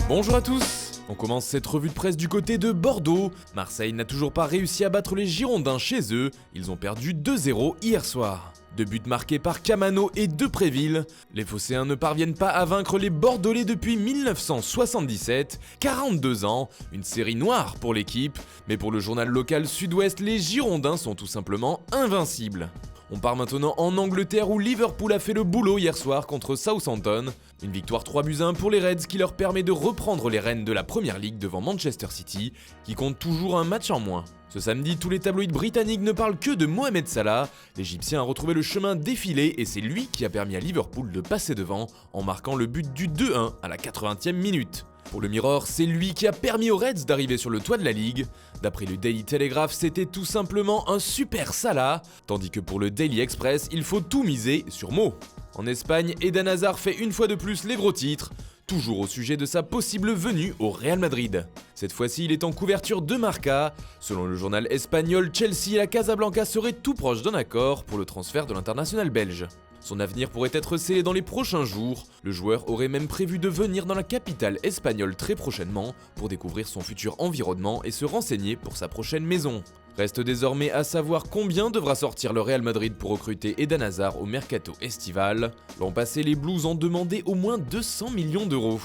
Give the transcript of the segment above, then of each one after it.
Bonjour à tous. On commence cette revue de presse du côté de Bordeaux. Marseille n'a toujours pas réussi à battre les Girondins chez eux. Ils ont perdu 2-0 hier soir. 2 buts marqués par Camano et Depréville. Les Phocéens ne parviennent pas à vaincre les Bordelais depuis 1977, 42 ans, une série noire pour l'équipe, mais pour le journal local Sud-Ouest, les Girondins sont tout simplement invincibles. On part maintenant en Angleterre où Liverpool a fait le boulot hier soir contre Southampton. Une victoire 3-1 pour les Reds qui leur permet de reprendre les rênes de la Premier League devant Manchester City, qui compte toujours un match en moins. Ce samedi, tous les tabloïds britanniques ne parlent que de Mohamed Salah. L'Égyptien a retrouvé le chemin défilé et c'est lui qui a permis à Liverpool de passer devant en marquant le but du 2-1 à la 80e minute. Pour le Mirror, c'est lui qui a permis aux Reds d'arriver sur le toit de la ligue. D'après le Daily Telegraph, c'était tout simplement un super Salah, tandis que pour le Daily Express, il faut tout miser sur Mo. En Espagne, Eden Hazard fait une fois de plus les gros titres, toujours au sujet de sa possible venue au Real Madrid. Cette fois-ci, il est en couverture de Marca. Selon le journal espagnol, Chelsea et la Casablanca seraient tout proches d'un accord pour le transfert de l'international belge. Son avenir pourrait être scellé dans les prochains jours. Le joueur aurait même prévu de venir dans la capitale espagnole très prochainement pour découvrir son futur environnement et se renseigner pour sa prochaine maison. Reste désormais à savoir combien devra sortir le Real Madrid pour recruter Eden Hazard au mercato estival. L'an passé, les Blues en demandaient au moins 200 millions d'euros.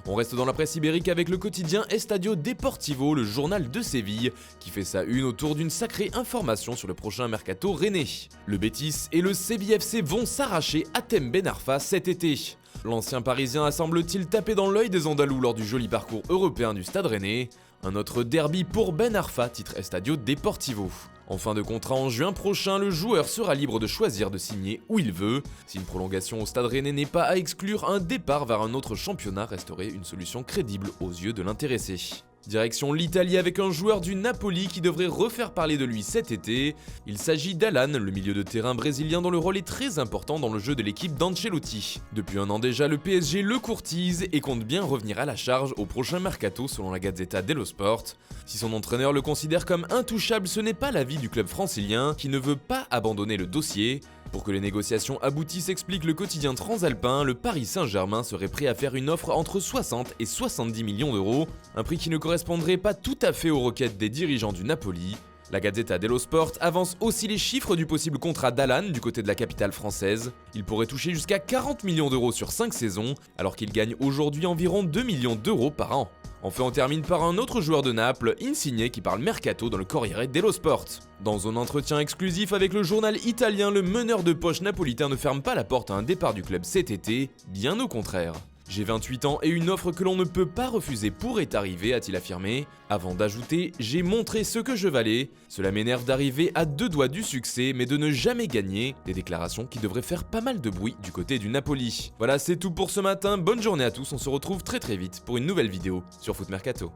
On reste dans la presse ibérique avec le quotidien Estadio Deportivo, le journal de Séville, qui fait sa une autour d'une sacrée information sur le prochain mercato rennais. Le Betis et le Séville FC vont s'arracher à Thème Ben Arfa cet été. L'ancien Parisien a semble-t-il tapé dans l'œil des Andalous lors du joli parcours européen du Stade Rennais. Un autre derby pour Ben Arfa, titre Estadio Deportivo. En fin de contrat en juin prochain, le joueur sera libre de choisir de signer où il veut. Si une prolongation au Stade Rennais n'est pas à exclure, un départ vers un autre championnat resterait une solution crédible aux yeux de l'intéressé. Direction l'Italie avec un joueur du Napoli qui devrait refaire parler de lui cet été. Il s'agit d'Alan, le milieu de terrain brésilien dont le rôle est très important dans le jeu de l'équipe d'Ancelotti. Depuis un an déjà, le PSG le courtise et compte bien revenir à la charge au prochain mercato selon la Gazzetta dello Sport. Si son entraîneur le considère comme intouchable, ce n'est pas l'avis du club francilien qui ne veut pas abandonner le dossier. Pour que les négociations aboutissent, explique le quotidien transalpin, le Paris Saint-Germain serait prêt à faire une offre entre 60 et 70 millions d'euros, un prix qui ne correspondrait pas tout à fait aux requêtes des dirigeants du Napoli. La Gazzetta dello Sport avance aussi les chiffres du possible contrat d'Alan du côté de la capitale française. Il pourrait toucher jusqu'à 40 millions d'euros sur 5 saisons, alors qu'il gagne aujourd'hui environ 2 millions d'euros par an. Enfin, on termine par un autre joueur de Naples, Insigne, qui parle mercato dans le Corriere dello Sport. Dans un entretien exclusif avec le journal italien, le meneur de poche napolitain ne ferme pas la porte à un départ du club cet été, bien au contraire. J'ai 28 ans et une offre que l'on ne peut pas refuser pourrait arriver, a-t-il affirmé, avant d'ajouter « J'ai montré ce que je valais, cela m'énerve d'arriver à 2 doigts du succès mais de ne jamais gagner », des déclarations qui devraient faire pas mal de bruit du côté du Napoli. Voilà, c'est tout pour ce matin, bonne journée à tous, on se retrouve très vite pour une nouvelle vidéo sur Foot Mercato.